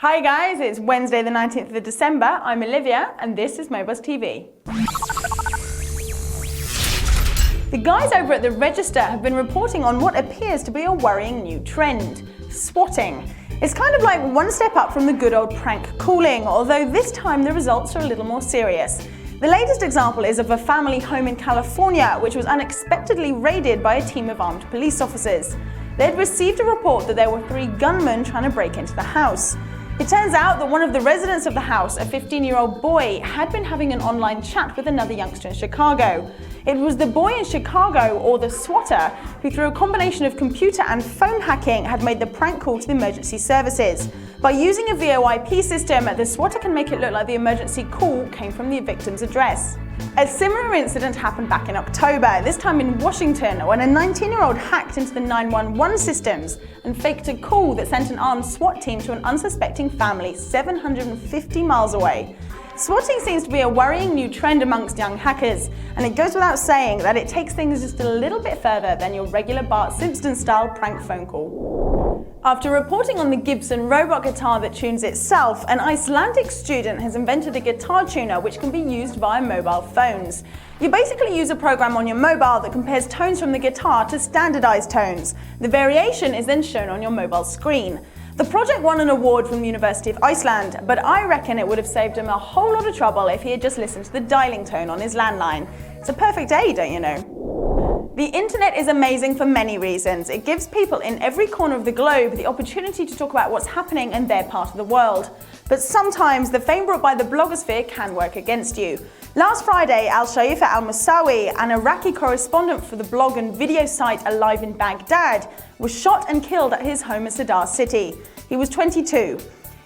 Hi guys, it's Wednesday the 19th of December. I'm Olivia and this is Mobuzz TV. The guys over at the Register have been reporting on what appears to be a worrying new trend: swatting. It's kind of like one step up from the good old prank calling, although this time the results are a little more serious. The latest example is of a family home in California which was unexpectedly raided by a team of armed police officers. They had received a report that there were 3 gunmen trying to break into the house. It turns out that one of the residents of the house, a 15-year-old boy, had been having an online chat with another youngster in Chicago. It was the boy in Chicago, or the swatter, who through a combination of computer and phone hacking had made the prank call to the emergency services. By using a VoIP system, the swatter can make it look like the emergency call came from the victim's address. A similar incident happened back in October, this time in Washington, when a 19-year-old hacked into the 911 systems and faked a call that sent an armed SWAT team to an unsuspecting family 750 miles away. Swatting seems to be a worrying new trend amongst young hackers, and it goes without saying that it takes things just a little bit further than your regular Bart Simpson-style prank phone call. After reporting on the Gibson robot guitar that tunes itself, an Icelandic student has invented a guitar tuner which can be used via mobile phones. You basically use a program on your mobile that compares tones from the guitar to standardized tones. The variation is then shown on your mobile screen. The project won an award from the University of Iceland, but I reckon it would have saved him a whole lot of trouble if he had just listened to the dialing tone on his landline. It's a perfect day, don't you know? The internet is amazing for many reasons. It gives people in every corner of the globe the opportunity to talk about what's happening in their part of the world. But sometimes the fame brought by the blogosphere can work against you. Last Friday, Al-Shaifa al-Musawi, an Iraqi correspondent for the blog and video site Alive in Baghdad, was shot and killed at his home in Sadr City. He was 22.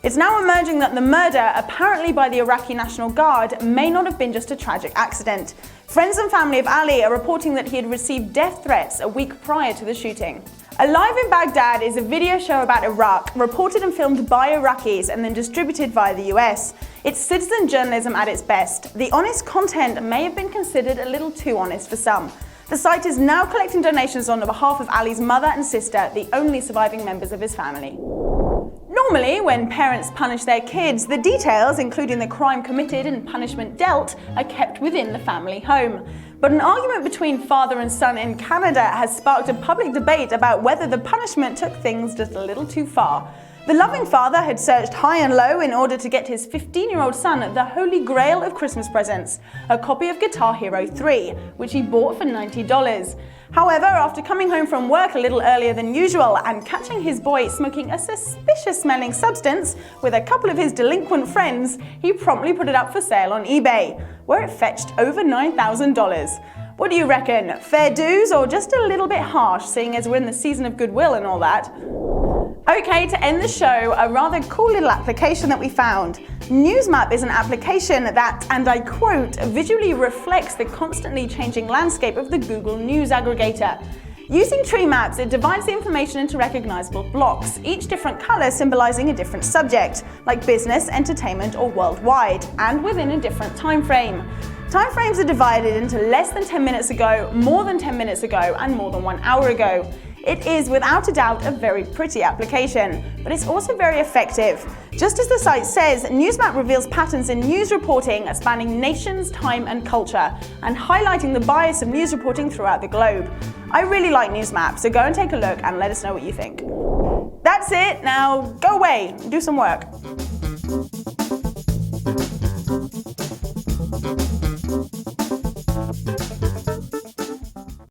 It's now emerging that the murder, apparently by the Iraqi National Guard, may not have been just a tragic accident. Friends and family of Ali are reporting that he had received death threats a week prior to the shooting. Alive in Baghdad is a video show about Iraq, reported and filmed by Iraqis and then distributed via the US. It's citizen journalism at its best. The honest content may have been considered a little too honest for some. The site is now collecting donations on behalf of Ali's mother and sister, the only surviving members of his family. Normally, when parents punish their kids, the details, including the crime committed and punishment dealt, are kept within the family home. But an argument between father and son in Canada has sparked a public debate about whether the punishment took things just a little too far. The loving father had searched high and low in order to get his 15-year-old son the holy grail of Christmas presents, a copy of Guitar Hero 3, which he bought for $90. However, after coming home from work a little earlier than usual and catching his boy smoking a suspicious-smelling substance with a couple of his delinquent friends, he promptly put it up for sale on eBay, where it fetched over $9,000. What do you reckon? Fair dues or just a little bit harsh, seeing as we're in the season of goodwill and all that? Okay, to end the show, a rather cool little application that we found. NewsMap is an application that, and I quote, visually reflects the constantly changing landscape of the Google News aggregator. Using tree maps, it divides the information into recognizable blocks, each different color symbolizing a different subject, like business, entertainment, or worldwide, and within a different time frame. Time frames are divided into less than 10 minutes ago, more than 10 minutes ago, and more than 1 hour ago. It is without a doubt a very pretty application, but it's also very effective. Just as the site says, NewsMap reveals patterns in news reporting spanning nations, time and culture, and highlighting the bias of news reporting throughout the globe. I really like NewsMap, so go and take a look and let us know what you think. That's it, now go away and do some work.